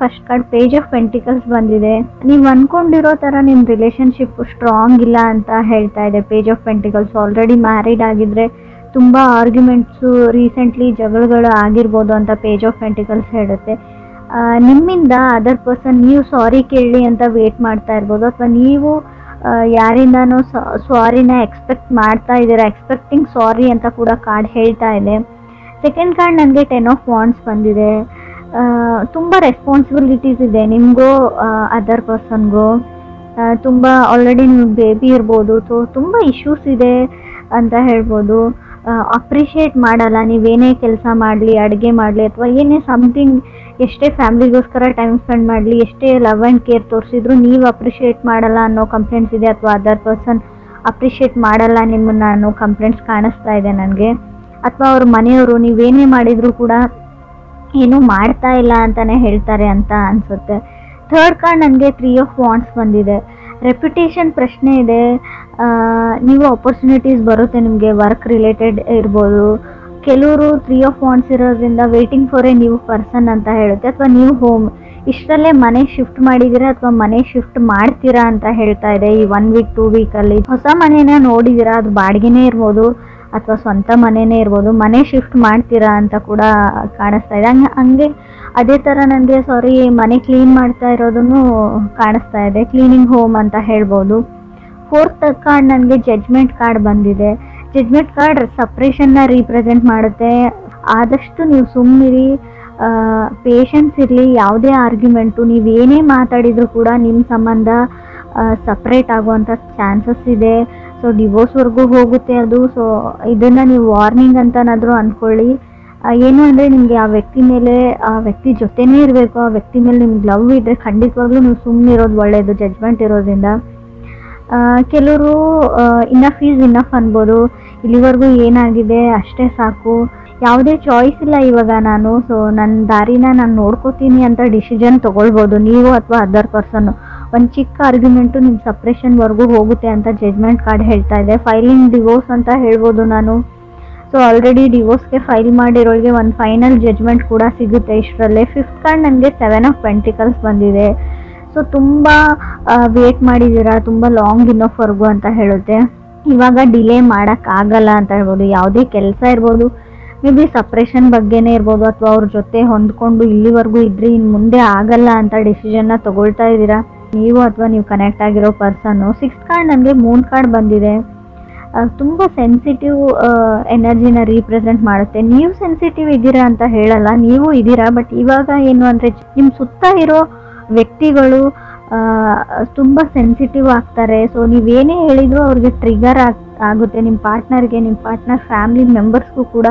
First card page of pentacles ಬಂದಿದೆ. ನೀವು ಅನ್ಕೊಂಡಿರೋ ಥರ ನಿಮ್ಮ ರಿಲೇಷನ್ಶಿಪ್ ಸ್ಟ್ರಾಂಗ್ ಇಲ್ಲ ಅಂತ ಹೇಳ್ತಾ ಇದೆ page of pentacles. Already married ಆಗಿದ್ರೆ ತುಂಬ ಆರ್ಗ್ಯುಮೆಂಟ್ಸು, ರೀಸೆಂಟ್ಲಿ ಜಗಳಗಳು ಆಗಿರ್ಬೋದು ಅಂತ ಪೇಜ್ ಆಫ್ ಪೆಂಟಿಕಲ್ಸ್ ಹೇಳುತ್ತೆ. ನಿಮ್ಮಿಂದ ಅದರ್ ಪರ್ಸನ್ ನೀವು ಸಾರಿ ಕೇಳಿ ಅಂತ ವೇಟ್ ಮಾಡ್ತಾ ಇರ್ಬೋದು, ಅಥವಾ ನೀವು ಯಾರಿಂದನೂ ಸಾರಿನ ಎಕ್ಸ್ಪೆಕ್ಟ್ ಮಾಡ್ತಾ ಇದ್ದೀರಾ, ಎಕ್ಸ್ಪೆಕ್ಟಿಂಗ್ ಸಾರಿ ಅಂತ ಕೂಡ ಕಾರ್ಡ್ ಹೇಳ್ತಾ ಇದೆ. ಸೆಕೆಂಡ್ ಕಾರ್ಡ್ ನನಗೆ 10 ಆಫ್ ವಾಂಡ್ಸ್ ಬಂದಿದೆ. ತುಂಬ ರೆಸ್ಪಾನ್ಸಿಬಿಲಿಟೀಸ್ ಇದೆ ನಿಮಗೂ ಅದರ್ ಪರ್ಸನ್ಗೂ. ತುಂಬ ಆಲ್ರೆಡಿ ನಿಮ್ಗೆ ಬೇಬಿ ಇರ್ಬೋದು, ಸೊ ತುಂಬ ಇಶ್ಯೂಸ್ ಇದೆ ಅಂತ ಹೇಳ್ಬೋದು. ಅಪ್ರಿಷಿಯೇಟ್ ಮಾಡಲ್ಲ ನೀವೇನೇ ಕೆಲಸ ಮಾಡಲಿ, ಅಡುಗೆ ಮಾಡಲಿ, ಅಥವಾ ಏನೇ ಸಮಥಿಂಗ್, ಎಷ್ಟೇ ಫ್ಯಾಮ್ಲಿಗೋಸ್ಕರ ಟೈಮ್ ಸ್ಪೆಂಡ್ ಮಾಡಲಿ, ಎಷ್ಟೇ ಲವ್ ಆ್ಯಂಡ್ ಕೇರ್ ತೋರಿಸಿದ್ರು ನೀವು ಅಪ್ರಿಷಿಯೇಟ್ ಮಾಡಲ್ಲ ಅನ್ನೋ ಕಂಪ್ಲೇಂಟ್ಸ್ ಇದೆ, ಅಥವಾ ಅದರ್ ಪರ್ಸನ್ ಅಪ್ರಿಷಿಯೇಟ್ ಮಾಡಲ್ಲ ನಿಮ್ಮನ್ನು ಅನ್ನೋ ಕಂಪ್ಲೇಂಟ್ಸ್ ಕಾಣಿಸ್ತಾ ಇದೆ ನನಗೆ. ಅಥವಾ ಅವ್ರ ಮನೆಯವರು ನೀವೇನೇ ಮಾಡಿದರೂ ಕೂಡ ಏನೂ ಮಾಡ್ತಾ ಇಲ್ಲ ಅಂತಲೇ ಹೇಳ್ತಾರೆ ಅಂತ ಅನಿಸುತ್ತೆ. ಥರ್ಡ್ ಕಾರ್ಡ್ ನನಗೆ 3 ಆಫ್ ವಾಂಡ್ಸ್ ಬಂದಿದೆ. ರೆಪ್ಯುಟೇಷನ್ ಪ್ರಶ್ನೆ ಇದೆ. ನೀವು ಆಪರ್ಚುನಿಟೀಸ್ ಬರುತ್ತೆ ನಿಮಗೆ, ವರ್ಕ್ ರಿಲೇಟೆಡ್ ಇರ್ಬೋದು. ಕೆಲವರು 3 ಆಫ್ ವಾಂಡ್ಸ್ ಇರೋದ್ರಿಂದ waiting for A new person ಅಂತ ಹೇಳುತ್ತೆ. ಅಥವಾ ನೀವು ಹೋಮ್ ಇಷ್ಟರಲ್ಲೇ ಮನೆ ಶಿಫ್ಟ್ ಮಾಡಿದ್ದೀರಾ ಅಥವಾ ಮನೆ ಶಿಫ್ಟ್ ಮಾಡ್ತೀರಾ ಅಂತ ಹೇಳ್ತಾ ಇದೆ. ಈ 1 ವೀಕ್ 2 ವೀಕಲ್ಲಿ ಹೊಸ ಮನೇನ ನೋಡಿದ್ದೀರಾ, ಅದು ಬಾಡಿಗೆನೇ ಇರ್ಬೋದು ಅಥವಾ ಸ್ವಂತ ಮನೆಯೇ ಇರ್ಬೋದು, ಮನೆ ಶಿಫ್ಟ್ ಮಾಡ್ತೀರಾ ಅಂತ ಕೂಡ ಕಾಣಿಸ್ತಾ ಇದೆ. ಹಂಗೆ ಅದೇ ಥರ ನನಗೆ ಮನೆ ಕ್ಲೀನ್ ಮಾಡ್ತಾ ಇರೋದನ್ನು ಕಾಣಿಸ್ತಾ ಇದೆ, ಕ್ಲೀನಿಂಗ್ ಹೋಮ್ ಅಂತ ಹೇಳ್ಬೋದು. ಫೋರ್ತ್ ಕಾರ್ಡ್ ನನಗೆ ಜಡ್ಜ್ಮೆಂಟ್ ಕಾರ್ಡ್ ಬಂದಿದೆ. ಜಡ್ಜ್ಮೆಂಟ್ ಕಾರ್ಡ್ ಸಪ್ರೇಷನ್ನ ರೀಪ್ರೆಸೆಂಟ್ ಮಾಡುತ್ತೆ. ಆದಷ್ಟು ನೀವು ಸುಮ್ಮನಿರಿ, ಪೇಷನ್ಸ್ ಇರಲಿ. ಯಾವುದೇ ಆರ್ಗ್ಯುಮೆಂಟು ನೀವೇನೇ ಮಾತಾಡಿದರೂ ಕೂಡ ನಿಮ್ಮ ಸಂಬಂಧ ಸಪ್ರೇಟ್ ಆಗುವಂಥ ಚಾನ್ಸಸ್ ಇದೆ. ಸೊ ಡಿವೋರ್ಸ್ವರೆಗೂ ಹೋಗುತ್ತೆ ಅದು. ಸೊ ಇದನ್ನು ನೀವು ವಾರ್ನಿಂಗ್ ಅಂತನಾದರೂ ಅಂದ್ಕೊಳ್ಳಿ. ಏನು ಅಂದರೆ ನಿಮಗೆ ಆ ವ್ಯಕ್ತಿ ಮೇಲೆ, ಆ ವ್ಯಕ್ತಿ ಜೊತೆನೇ ಇರಬೇಕು, ಆ ವ್ಯಕ್ತಿ ಮೇಲೆ ನಿಮ್ಗೆ ಲವ್ ಇದ್ದರೆ ಖಂಡಿತವಾಗ್ಲೂ ನೀವು ಸುಮ್ಮನೆ ಇರೋದು ಒಳ್ಳೆಯದು ಜಡ್ಜ್ಮೆಂಟ್ ಇರೋದ್ರಿಂದ. ಕೆಲವರು ಇನಫ್ ಈಸ್ ಇನಫ್ ಅನ್ಬೋದು, ಇಲ್ಲಿವರೆಗೂ ಏನಾಗಿದೆ ಅಷ್ಟೇ ಸಾಕು, ಯಾವುದೇ ಚಾಯ್ಸ್ ಇಲ್ಲ ಇವಾಗ ನಾನು, ಸೊ ನನ್ನ ದಾರಿನ ನಾನು ನೋಡ್ಕೋತೀನಿ ಅಂತ ಡಿಸಿಷನ್ ತೊಗೊಳ್ಬೋದು ನೀವು ಅಥವಾ ಅದರ್ ಪರ್ಸನ್ನು. ಒಂದು ಚಿಕ್ಕ ಆರ್ಗ್ಯುಮೆಂಟು ನಿಮ್ಮ ಸಪ್ರೇಷನ್ವರೆಗೂ ಹೋಗುತ್ತೆ ಅಂತ ಜಡ್ಜ್ಮೆಂಟ್ ಕಾರ್ಡ್ ಹೇಳ್ತಾ ಇದೆ. ಫೈಲಿಂಗ್ ಡಿವೋರ್ಸ್ ಅಂತ ಹೇಳ್ಬೋದು ನಾನು. ಸೊ ಆಲ್ರೆಡಿ ಡಿವೋರ್ಸ್ಗೆ ಫೈಲ್ ಮಾಡಿರೋರಿಗೆ ಒಂದು ಫೈನಲ್ ಜಡ್ಜ್ಮೆಂಟ್ ಕೂಡ ಸಿಗುತ್ತೆ ಇಷ್ಟರಲ್ಲೇ. ಫಿಫ್ತ್ ಕಾರ್ಡ್ ನನಗೆ 7 ಆಫ್ ಪೆಂಟಿಕಲ್ಸ್ ಬಂದಿದೆ. ಸೊ ತುಂಬ ವೇಟ್ ಮಾಡಿದ್ದೀರಾ, ತುಂಬ ಲಾಂಗ್ ಇನ್ನೋಫ್ವರೆಗೂ ಅಂತ ಹೇಳುತ್ತೆ. ಇವಾಗ ಡಿಲೇ ಮಾಡೋಕ್ಕಾಗಲ್ಲ ಅಂತ ಹೇಳ್ಬೋದು. ಯಾವುದೇ ಕೆಲಸ ಇರ್ಬೋದು, ಮೇ ಬಿ ಸಪ್ರೇಷನ್ ಬಗ್ಗೆನೇ ಇರ್ಬೋದು, ಅಥವಾ ಅವ್ರ ಜೊತೆ ಹೊಂದ್ಕೊಂಡು ಇಲ್ಲಿವರೆಗೂ ಇದ್ರಿ ಇನ್ನು ಮುಂದೆ ಆಗಲ್ಲ ಅಂತ ಡಿಸಿಷನ್ನ ತೊಗೊಳ್ತಾ ಇದ್ದೀರಾ ನೀವು ಅಥವಾ ನೀವು ಕನೆಕ್ಟ್ ಆಗಿರೋ ಪರ್ಸನ್ನು. ಸಿಕ್ಸ್ತ್ ಕಾರ್ಡ್ ನನಗೆ ಮೂನ್ ಕಾರ್ಡ್ ಬಂದಿದೆ. ತುಂಬ ಸೆನ್ಸಿಟಿವ್ ಎನರ್ಜಿನ ರೀಪ್ರೆಸೆಂಟ್ ಮಾಡುತ್ತೆ. ನೀವು ಸೆನ್ಸಿಟಿವ್ ಇದ್ದೀರಾ ಅಂತ ಹೇಳಲ್ಲ, ನೀವು ಇದ್ದೀರಾ. ಬಟ್ ಇವಾಗ ಏನು ಅಂದರೆ ನಿಮ್ಮ ಸುತ್ತ ಇರೋ ವ್ಯಕ್ತಿಗಳು ತುಂಬ ಸೆನ್ಸಿಟಿವ್ ಆಗ್ತಾರೆ. ಸೊ ನೀವೇನೇ ಹೇಳಿದರೂ ಅವ್ರಿಗೆ ಟ್ರಿಗರ್ ಆಗುತ್ತೆ. ನಿಮ್ಮ ಪಾರ್ಟ್ನರ್ಗೆ, ನಿಮ್ಮ ಪಾರ್ಟ್ನರ್ ಫ್ಯಾಮಿಲಿ ಮೆಂಬರ್ಸ್ಗೂ ಕೂಡ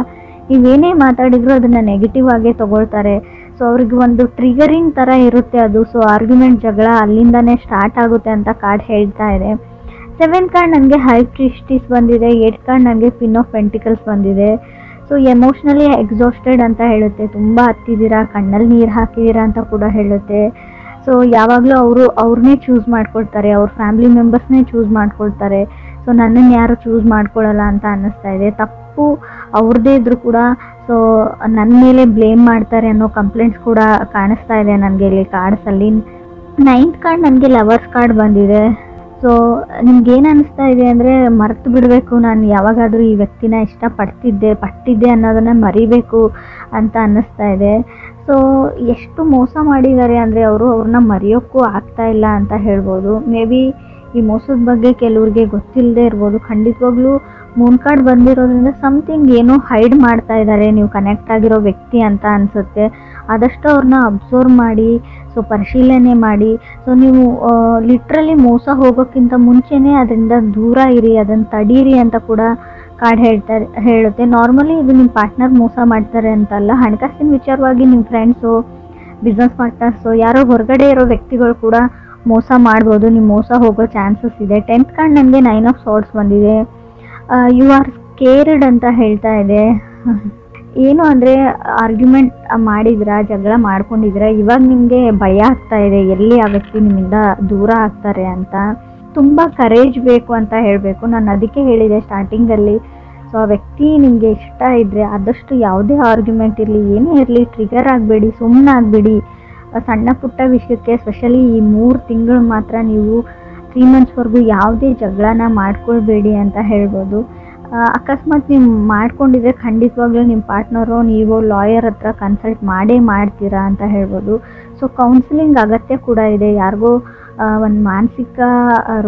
ನೀವೇನೇ ಮಾತಾಡಿದ್ರು ಅದನ್ನು ನೆಗೆಟಿವ್ ಆಗೇ ತೊಗೊಳ್ತಾರೆ. ಸೊ ಅವ್ರಿಗೆ ಒಂದು ಟ್ರಿಗರಿಂಗ್ ಥರ ಇರುತ್ತೆ ಅದು. ಸೊ ಆರ್ಗ್ಯುಮೆಂಟ್, ಜಗಳ ಅಲ್ಲಿಂದನೇ ಸ್ಟಾರ್ಟ್ ಆಗುತ್ತೆ ಅಂತ ಕಾರ್ಡ್ ಹೇಳ್ತಾ ಇದೆ. 7th ಕಾರ್ಡ್ ನನಗೆ ಹೈ ಪ್ರೀಸ್ಟಿಸ್ ಬಂದಿದೆ. 8th ಕಾರ್ಡ್ ನನಗೆ ಕ್ವೀನ್ ಆಫ್ ಪೆಂಟಿಕಲ್ಸ್ ಬಂದಿದೆ. ಸೊ ಎಮೋಷ್ನಲಿ ಎಕ್ಸಾಸ್ಟೆಡ್ ಅಂತ ಹೇಳುತ್ತೆ. ತುಂಬ ಹತ್ತಿದ್ದೀರಾ, ಕಣ್ಣಲ್ಲಿ ನೀರು ಹಾಕಿದ್ದೀರಾ ಅಂತ ಕೂಡ ಹೇಳುತ್ತೆ. ಸೊ ಯಾವಾಗಲೂ ಅವ್ರನ್ನೇ ಚೂಸ್ ಮಾಡ್ಕೊಳ್ತಾರೆ, ಅವ್ರ ಫ್ಯಾಮಿಲಿ ಮೆಂಬರ್ಸ್ನೇ ಚೂಸ್ ಮಾಡ್ಕೊಳ್ತಾರೆ. ಸೊ ನನ್ನನ್ನು ಯಾರು ಚೂಸ್ ಮಾಡ್ಕೊಳ್ಳಲ್ಲ ಅಂತ ಅನ್ನಿಸ್ತಾ ಇದೆ. ತಪ್ಪು ಅವ್ರದ್ದೇ ಇದ್ರೂ ಕೂಡ ಸೊ ನನ್ನ ಮೇಲೆ ಬ್ಲೇಮ್ ಮಾಡ್ತಾರೆ ಅನ್ನೋ ಕಂಪ್ಲೇಂಟ್ಸ್ ಕೂಡ ಕಾಣಿಸ್ತಾ ಇದೆ ನನಗೆ ಇಲ್ಲಿ ಕಾರ್ಡ್ಸಲ್ಲಿ. 9th ಕಾರ್ಡ್ ನನಗೆ ಲವರ್ಸ್ ಕಾರ್ಡ್ ಬಂದಿದೆ. ಸೊ ನಿಮ್ಗೇನು ಅನ್ನಿಸ್ತಾ ಇದೆ ಅಂದರೆ ಮರೆತು ಬಿಡಬೇಕು, ನಾನು ಯಾವಾಗಾದರೂ ಈ ವ್ಯಕ್ತಿನ ಪಟ್ಟಿದ್ದೆ ಅನ್ನೋದನ್ನು ಮರಿಬೇಕು ಅಂತ ಅನ್ನಿಸ್ತಾ ಇದೆ. ಸೊ ಎಷ್ಟು ಮೋಸ ಮಾಡಿದ್ದಾರೆ ಅಂದರೆ ಅವ್ರನ್ನ ಮರೆಯೋಕ್ಕೂ ಆಗ್ತಾ ಇಲ್ಲ ಅಂತ ಹೇಳ್ಬೋದು. ಮೇ ಬಿ ಈ ಮೋಸದ ಬಗ್ಗೆ ಕೆಲವ್ರಿಗೆ ಗೊತ್ತಿಲ್ಲದೆ ಇರ್ಬೋದು. ಖಂಡಿತವಾಗ್ಲೂ ಮೂನ್ ಕಾರ್ಡ್ ಬಂದಿರೋದ್ರಿಂದ ಸಮಥಿಂಗ್ ಏನೋ ಹೈಡ್ ಮಾಡ್ತಾ ಇದ್ದಾರೆ ನೀವು ಕನೆಕ್ಟ್ ಆಗಿರೋ ವ್ಯಕ್ತಿ ಅಂತ ಅನಿಸುತ್ತೆ. ಆದಷ್ಟು ಅವ್ರನ್ನ ಅಬ್ಸರ್ವ್ ಮಾಡಿ, ಸೊ ಪರಿಶೀಲನೆ ಮಾಡಿ. ಸೊ ನೀವು ಲಿಟ್ರಲಿ ಮೋಸ ಹೋಗೋಕ್ಕಿಂತ ಮುಂಚೆನೇ ಅದರಿಂದ ದೂರ ಇರಿ, ಅದನ್ನು ತಡೀರಿ ಅಂತ ಕೂಡ ಕಾರ್ಡ್ ಹೇಳುತ್ತೆ. ನಾರ್ಮಲಿ ಇದು ನಿಮ್ಮ ಪಾರ್ಟ್ನರ್ ಮೋಸ ಮಾಡ್ತಾರೆ ಅಂತಲ್ಲ, ಹಣಕಾಸಿನ ವಿಚಾರವಾಗಿ ನಿಮ್ಮ ಫ್ರೆಂಡ್ಸು, ಬಿಸ್ನೆಸ್ ಪಾರ್ಟ್ನರ್ಸು, ಯಾರೋ ಹೊರಗಡೆ ಇರೋ ವ್ಯಕ್ತಿಗಳು ಕೂಡ ಮೋಸ ಮಾಡ್ಬೋದು. ನೀವು ಮೋಸ ಹೋಗೋ ಚಾನ್ಸಸ್ ಇದೆ. 10th ಕಾರ್ಡ್ ನನಗೆ 9 ಆಫ್ ಸಾರ್ಡ್ಸ್ ಬಂದಿದೆ. ಯು ಆರ್ ಸ್ಕೇರ್ಡ್ ಅಂತ ಹೇಳ್ತಾ ಇದೆ. ಏನು ಅಂದರೆ ಆರ್ಗ್ಯುಮೆಂಟ್ ಮಾಡಿದ್ರಾ, ಜಗಳ ಮಾಡ್ಕೊಂಡಿದ್ದೀರಾ, ಇವಾಗ ನಿಮಗೆ ಭಯ ಆಗ್ತಾ ಇದೆ ಎಲ್ಲಿ ಆ ವ್ಯಕ್ತಿ ನಿಮ್ಮಿಂದ ದೂರ ಆಗ್ತಾರೆ ಅಂತ. ತುಂಬ ಕರೇಜ್ ಬೇಕು ಅಂತ ಹೇಳಬೇಕು. ನಾನು ಅದಕ್ಕೆ ಹೇಳಿದೆ ಸ್ಟಾರ್ಟಿಂಗಲ್ಲಿ. ಸೊ ಆ ವ್ಯಕ್ತಿ ನಿಮಗೆ ಇಷ್ಟ ಇದ್ದರೆ ಆದಷ್ಟು ಯಾವುದೇ ಆರ್ಗ್ಯುಮೆಂಟ್ ಇರಲಿ, ಏನೇ ಇರಲಿ, ಟ್ರಿಗರ್ ಆಗಬೇಡಿ, ಸುಮ್ಮನೆ ಆಗಬೇಡಿ. ಸಣ್ಣ ಪುಟ್ಟ ವಿಷಯಕ್ಕೆ ಸ್ಪೆಷಲಿ ಈ 3 ತಿಂಗಳು ಮಾತ್ರ ನೀವು 3 ಮಂತ್ಸ್ವರೆಗೂ ಯಾವುದೇ ಜಗಳನ ಮಾಡ್ಕೊಳ್ಬೇಡಿ ಅಂತ ಹೇಳ್ಬೋದು. ಅಕಸ್ಮಾತ್ ನೀವು ಮಾಡ್ಕೊಂಡಿದ್ರೆ ಖಂಡಿತವಾಗ್ಲೂ ನಿಮ್ಮ ಪಾರ್ಟ್ನರು ನೀವು ಲಾಯರ್ ಹತ್ರ ಕನ್ಸಲ್ಟ್ ಮಾಡ್ತೀರಾ ಅಂತ ಹೇಳ್ಬೋದು. ಸೊ ಕೌನ್ಸಿಲಿಂಗ್ ಅಗತ್ಯ ಕೂಡ ಇದೆ. ಯಾರಿಗೋ ಒಂದು ಮಾನಸಿಕ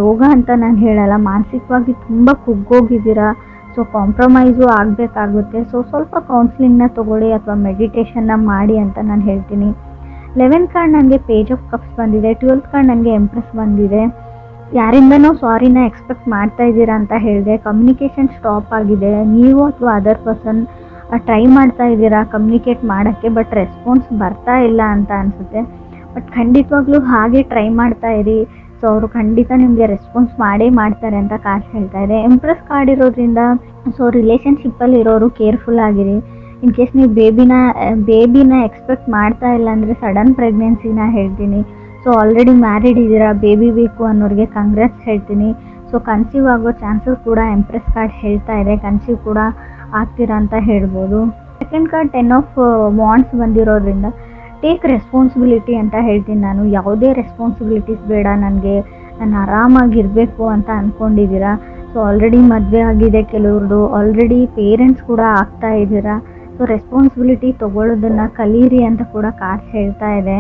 ರೋಗ ಅಂತ ನಾನು ಹೇಳಲ್ಲ, ಮಾನಸಿಕವಾಗಿ ತುಂಬ ಕುಗ್ಗೋಗಿದ್ದೀರಾ, ಸೊ ಕಾಂಪ್ರಮೈಸು ಆಗಬೇಕಾಗುತ್ತೆ. ಸೊ ಸ್ವಲ್ಪ ಕೌನ್ಸಿಲಿಂಗ್ನ ತೊಗೊಳ್ಳಿ ಅಥವಾ ಮೆಡಿಟೇಷನ್ನ ಮಾಡಿ ಅಂತ ನಾನು ಹೇಳ್ತೀನಿ. 11th ಕಾರ್ಡ್ ನನಗೆ ಪೇಜ್ ಆಫ್ ಕಪ್ಸ್ ಬಂದಿದೆ. 12th ಕಾರ್ಡ್ ನನಗೆ ಎಂಪ್ರೆಸ್ ಬಂದಿದೆ. ಯಾರಿಂದನೋ ಸಾರಿನ ಎಕ್ಸ್ಪೆಕ್ಟ್ ಮಾಡ್ತಾ ಇದ್ದೀರಾ ಅಂತ ಹೇಳಿದೆ. ಕಮ್ಯುನಿಕೇಷನ್ ಸ್ಟಾಪ್ ಆಗಿದೆ. ನೀವು ಅಥವಾ ಅದರ್ ಪರ್ಸನ್ ಟ್ರೈ ಮಾಡ್ತಾ ಇದ್ದೀರಾ ಕಮ್ಯುನಿಕೇಟ್ ಮಾಡೋಕ್ಕೆ, ಬಟ್ ರೆಸ್ಪಾನ್ಸ್ ಬರ್ತಾ ಇಲ್ಲ ಅಂತ ಅನಿಸುತ್ತೆ. ಬಟ್ ಖಂಡಿತವಾಗ್ಲೂ ಹಾಗೆ ಟ್ರೈ ಮಾಡ್ತಾ ಇರಿ. ಸೊ ಅವರು ಖಂಡಿತ ನಿಮಗೆ ರೆಸ್ಪಾನ್ಸ್ ಮಾಡ್ತಾರೆ ಅಂತ ಕಾರ್ಡ್ ಹೇಳ್ತಾ ಇದೆ. ಎಂಪ್ರೆಸ್ ಕಾರ್ಡ್ ಇರೋದ್ರಿಂದ ಸೊ ರಿಲೇಷನ್ಶಿಪ್ಪಲ್ಲಿ ಇರೋರು ಕೇರ್ಫುಲ್ ಆಗಿರಿ. ಇನ್ ಕೇಸ್ ನೀವು ಬೇಬಿನ ಎಕ್ಸ್ಪೆಕ್ಟ್ ಮಾಡ್ತಾ ಇಲ್ಲ ಅಂದರೆ ಸಡನ್ ಪ್ರೆಗ್ನೆನ್ಸಿನ ಹೇಳ್ತೀನಿ. ಸೊ ಆಲ್ರೆಡಿ ಮ್ಯಾರಿಡ್ ಇದ್ದೀರಾ, ಬೇಬಿ ಬೇಕು ಅನ್ನೋರಿಗೆ ಕಂಗ್ರಾಟ್ಸ್ ಹೇಳ್ತೀನಿ. ಸೊ ಕನ್ಸೀವ್ ಆಗೋ ಚಾನ್ಸಸ್ ಕೂಡ ಎಂಪ್ರೆಸ್ ಕಾರ್ಡ್ ಹೇಳ್ತಾ ಇದೆ, ಕನ್ಸೀವ್ ಕೂಡ ಆಗ್ತೀರಾ ಅಂತ ಹೇಳ್ಬೋದು. ಸೆಕೆಂಡ್ ಕಾರ್ಡ್ 10 ಆಫ್ ವಾಂಡ್ಸ್ ಬಂದಿರೋದ್ರಿಂದ ಟೇಕ್ ರೆಸ್ಪಾನ್ಸಿಬಿಲಿಟಿ ಅಂತ ಹೇಳ್ತೀನಿ ನಾನು. ಯಾವುದೇ ರೆಸ್ಪಾನ್ಸಿಬಿಲಿಟೀಸ್ ಬೇಡ ನನಗೆ, ನಾನು ಆರಾಮಾಗಿರಬೇಕು ಅಂತ ಅಂದ್ಕೊಂಡಿದ್ದೀರಾ. ಸೊ ಆಲ್ರೆಡಿ ಮದುವೆ ಆಗಿದೆ ಕೆಲವ್ರದ್ದು, ಆಲ್ರೆಡಿ ಪೇರೆಂಟ್ಸ್ ಕೂಡ ಆಗ್ತಾ ಇದ್ದೀರಾ. ಸೊ ರೆಸ್ಪಾನ್ಸಿಬಿಲಿಟಿ ತೊಗೊಳ್ಳೋದನ್ನು ಕಲೀರಿ ಅಂತ ಕೂಡ ಕಾರ್ಡ್ ಹೇಳ್ತಾ ಇದೆ.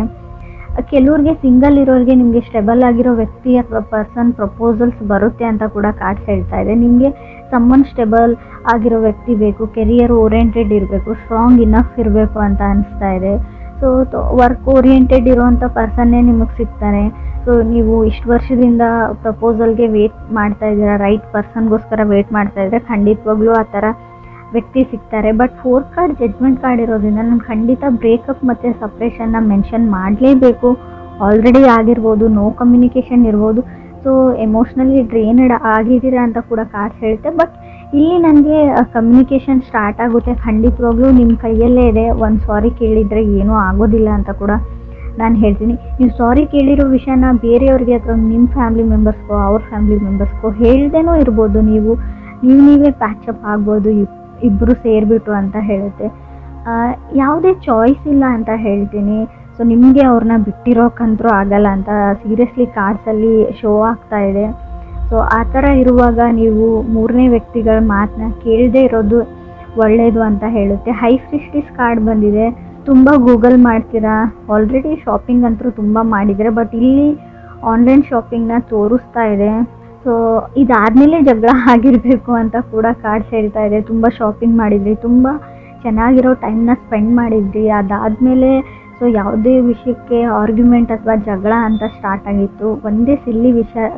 ಕೆಲವ್ರಿಗೆ ಸಿಂಗಲ್ ಇರೋರಿಗೆ ನಿಮಗೆ ಸ್ಟೆಬಲ್ ಆಗಿರೋ ವ್ಯಕ್ತಿ ಅಥವಾ ಪರ್ಸನ್ ಪ್ರಪೋಸಲ್ಸ್ ಬರುತ್ತೆ ಅಂತ ಕೂಡ ಕಾರ್ಡ್ ಹೇಳ್ತಾ ಇದೆ. ನಿಮಗೆ ಸಮ್ಮನ್ ಸ್ಟೆಬಲ್ ಆಗಿರೋ ವ್ಯಕ್ತಿ ಬೇಕು, ಕೆರಿಯರ್ ಓರಿಯೆಂಟೆಡ್ ಇರಬೇಕು, ಸ್ಟ್ರಾಂಗ್ ಇನಫ್ ಇರಬೇಕು ಅಂತ ಅನಿಸ್ತಾ ಇದೆ. ಸೊ ವರ್ಕ್ ಓರಿಯೆಂಟೆಡ್ ಇರೋವಂಥ ಪರ್ಸನ್ನೇ ನಿಮಗೆ ಸಿಗ್ತಾನೆ. ಸೊ ನೀವು ಇಷ್ಟು ವರ್ಷದಿಂದ ಪ್ರಪೋಸಲ್ಗೆ ವೇಟ್ ಮಾಡ್ತಾ ಇದ್ದೀರಾ, ರೈಟ್ ಪರ್ಸನ್ಗೋಸ್ಕರ ವೇಟ್ ಮಾಡ್ತಾ ಇದ್ದರೆ ಖಂಡಿತವಾಗ್ಲೂ ಆ ಥರ ವ್ಯಕ್ತಿ ಸಿಗ್ತಾರೆ. But 4th card judgment card ಇರೋದ್ರಿಂದ ನಾನು ಖಂಡಿತ ಬ್ರೇಕಪ್ ಮತ್ತು ಸಪ್ರೇಷನ್ನ ಮೆನ್ಷನ್ ಮಾಡಲೇಬೇಕು. ಆಲ್ರೆಡಿ ಆಗಿರ್ಬೋದು, ನೋ ಕಮ್ಯುನಿಕೇಷನ್ ಇರ್ಬೋದು. ಸೊ ಎಮೋಷ್ನಲಿ ಡ್ರೈನ್ಡ್ ಆಗಿದ್ದೀರಾ ಅಂತ ಕೂಡ ಕಾರ್ಡ್ ಹೇಳುತ್ತೆ. ಬಟ್ ಇಲ್ಲಿ ನನಗೆ ಕಮ್ಯುನಿಕೇಷನ್ ಸ್ಟಾರ್ಟ್ ಆಗುತ್ತೆ. ಖಂಡಿತವಾಗ್ಲೂ ನಿಮ್ಮ ಕೈಯಲ್ಲೇ ಇದೆ. ಒಂದು ಸಾರಿ ಕೇಳಿದರೆ ಏನೂ ಆಗೋದಿಲ್ಲ ಅಂತ ಕೂಡ ನಾನು ಹೇಳ್ತೀನಿ. ನೀವು ಸಾರಿ ಕೇಳಿರೋ ವಿಷಯನ ಬೇರೆಯವ್ರಿಗೆ ಅಥವಾ ನಿಮ್ಮ ಫ್ಯಾಮಿಲಿ ಮೆಂಬರ್ಸ್ಗೋ ಅವ್ರ ಫ್ಯಾಮಿಲಿ ಮೆಂಬರ್ಸ್ಗೋ ಹೇಳ್ದೇನೋ ಇರ್ಬೋದು. ನೀವೇ ಪ್ಯಾಚಪ್ ಆಗ್ಬೋದು ಇಬ್ಬರು ಸೇರಿಬಿಟ್ಟು ಅಂತ ಹೇಳುತ್ತೆ. ಯಾವುದೇ ಚಾಯ್ಸ್ ಇಲ್ಲ ಅಂತ ಹೇಳ್ತೀನಿ. ಸೊ ನಿಮಗೆ ಅವ್ರನ್ನ ಬಿಟ್ಟಿರೋಕ್ಕಂತರೂ ಆಗಲ್ಲ ಅಂತ ಸೀರಿಯಸ್ಲಿ ಕಾರ್ಡ್ಸಲ್ಲಿ ಶೋ ಆಗ್ತಾ ಇದೆ. ಸೊ ಆ ಥರ ಇರುವಾಗ ನೀವು 3ನೇ ವ್ಯಕ್ತಿಗಳ ಮಾತನ್ನ ಕೇಳದೇ ಇರೋದು ಒಳ್ಳೆಯದು ಅಂತ ಹೇಳುತ್ತೆ. ಹೈ ಪ್ರಿಸ್ಟೆಸ್ ಕಾರ್ಡ್ ಬಂದಿದೆ. ತುಂಬ ಗೂಗಲ್ ಮಾಡ್ತೀರಾ, ಆಲ್ರೆಡಿ ಶಾಪಿಂಗ್ ಅಂತೂ ತುಂಬ ಮಾಡಿದರೆ, ಬಟ್ ಇಲ್ಲಿ ಆನ್ಲೈನ್ ಶಾಪಿಂಗ್ನ ತೋರಿಸ್ತಾ ಇದೆ. ಸೊ ಇದಾದಮೇಲೆ ಜಗಳ ಆಗಿರಬೇಕು ಅಂತ ಕೂಡ ಕಾರ್ಡ್ಸ್ ಹೇಳ್ತಾ ಇದೆ. ತುಂಬ ಶಾಪಿಂಗ್ ಮಾಡಿದ್ರಿ, ತುಂಬ ಚೆನ್ನಾಗಿರೋ ಟೈಮ್ನ ಸ್ಪೆಂಡ್ ಮಾಡಿದ್ರಿ, ಅದಾದಮೇಲೆ ಸೊ ಯಾವುದೇ ವಿಷಯಕ್ಕೆ ಆರ್ಗ್ಯುಮೆಂಟ್ ಅಥವಾ ಜಗಳ ಅಂತ ಸ್ಟಾರ್ಟ್ ಆಗಿತ್ತು. ಒಂದೇ ಸಿಲ್ಲಿ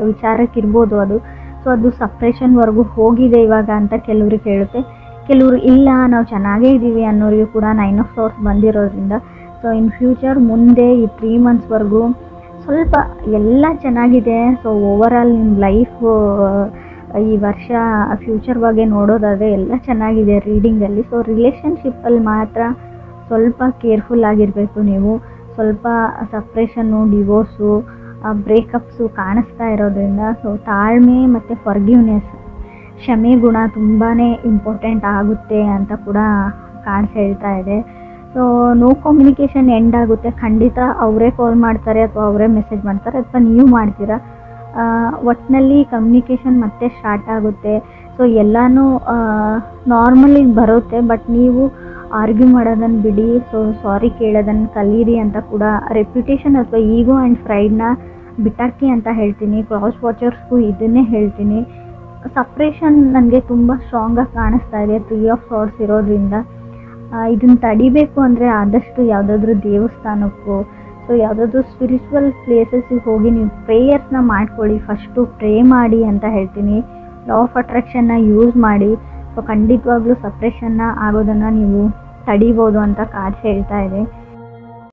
ವಿಚಾರಕ್ಕಿರ್ಬೋದು ಅದು. ಸೊ ಅದು ಸಪ್ರೇಷನ್ವರೆಗೂ ಹೋಗಿದೆ ಇವಾಗ ಅಂತ ಕೆಲವ್ರಿಗೆ ಹೇಳುತ್ತೆ. ಕೆಲವರು ಇಲ್ಲ ನಾವು ಚೆನ್ನಾಗೇ ಇದ್ದೀವಿ ಅನ್ನೋರಿಗೆ ಕೂಡ 9 ಆಫ್ ಸೋರ್ಸ್ ಬಂದಿರೋದ್ರಿಂದ ಸೊ ಇನ್ ಫ್ಯೂಚರ್ ಮುಂದೆ ಈ 3 ಮಂತ್ಸ್ವರೆಗೂ ಸ್ವಲ್ಪ ಎಲ್ಲ ಚೆನ್ನಾಗಿದೆ. ಸೊ ಓವರಾಲ್ ನಿಮ್ಮ ಲೈಫು ಈ ವರ್ಷ ಫ್ಯೂಚರ್ ಬಗ್ಗೆ ನೋಡೋದಾದರೆ ಎಲ್ಲ ಚೆನ್ನಾಗಿದೆ ರೀಡಿಂಗಲ್ಲಿ. ಸೊ ರಿಲೇಷನ್ಶಿಪ್ಪಲ್ಲಿ ಮಾತ್ರ ಸ್ವಲ್ಪ ಕೇರ್ಫುಲ್ ಆಗಿರಬೇಕು ನೀವು. ಸ್ವಲ್ಪ ಸಪ್ರೇಷನ್ನು, ಡಿವೋರ್ಸು, ಬ್ರೇಕಪ್ಸು ಕಾಣಿಸ್ತಾ ಇರೋದ್ರಿಂದ ಸೊ ತಾಳ್ಮೆ ಮತ್ತು ಫರ್ಗಿವ್ನೆಸ್, ಕ್ಷಮೆ ಗುಣ ತುಂಬಾ ಇಂಪಾರ್ಟೆಂಟ್ ಆಗುತ್ತೆ ಅಂತ ಕೂಡ ಕಾರ್ಡ್ಸ್ ಹೇಳ್ತಾ ಇದೆ. ಸೊ ನೋ ಕಮ್ಯುನಿಕೇಷನ್ ಎಂಡ್ ಆಗುತ್ತೆ. ಖಂಡಿತ ಅವರೇ ಕಾಲ್ ಮಾಡ್ತಾರೆ ಅಥವಾ ಅವರೇ ಮೆಸೇಜ್ ಮಾಡ್ತಾರೆ ಅಥವಾ ನೀವು ಮಾಡ್ತೀರಾ. ಒಟ್ಟಿನಲ್ಲಿ ಕಮ್ಯುನಿಕೇಷನ್ ಮತ್ತೆ ಸ್ಟಾರ್ಟ್ ಆಗುತ್ತೆ. ಸೊ ಎಲ್ಲನೂ ನಾರ್ಮಲಿ ಬರುತ್ತೆ. ಬಟ್ ನೀವು ಆರ್ಗ್ಯೂ ಮಾಡೋದನ್ನು ಬಿಡಿ. ಸೊ ಸಾರಿ ಕೇಳೋದನ್ನು ಕಲೀರಿ ಅಂತ ಕೂಡ ರೆಪ್ಯುಟೇಷನ್ ಅಥವಾ ಈಗೋ ಆ್ಯಂಡ್ ಪ್ರೈಡ್ನ ಬಿಟ್ಟಾಕಿ ಅಂತ ಹೇಳ್ತೀನಿ. ಕ್ರಾಸ್ ವಾಚರ್ಸ್ಗೂ ಇದನ್ನೇ ಹೇಳ್ತೀನಿ. ಸಪ್ರೇಷನ್ ನನಗೆ ತುಂಬ ಸ್ಟ್ರಾಂಗಾಗಿ ಕಾಣಿಸ್ತಾ ಇದೆ 3 ಆಫ್ ಸಾರ್ಟ್ಸ್ ಇರೋದ್ರಿಂದ. ಇದನ್ನು ತಡಿಬೇಕು ಅಂದರೆ ಆದಷ್ಟು ಯಾವುದಾದ್ರೂ ದೇವಸ್ಥಾನಕ್ಕೋ ಸೊ ಯಾವುದಾದ್ರೂ ಸ್ಪಿರಿಚುವಲ್ ಪ್ಲೇಸಸ್ಸಿಗೆ ಹೋಗಿ ನೀವು ಪ್ರೇಯರ್ಸ್ನ ಮಾಡ್ಕೊಳ್ಳಿ. ಫಸ್ಟು ಪ್ರೇ ಮಾಡಿ ಅಂತ ಹೇಳ್ತೀನಿ. ಲಾ ಆಫ್ ಅಟ್ರಾಕ್ಷನ್ನ ಯೂಸ್ ಮಾಡಿ. ಸೊ ಖಂಡಿತವಾಗ್ಲೂ ಸಪ್ರೇಷನ್ನ ಆಗೋದನ್ನು ನೀವು ತಡಿಬೋದು ಅಂತ ಕಾರ್ಡ್ಸ್ ಹೇಳ್ತಾ ಇದೆ.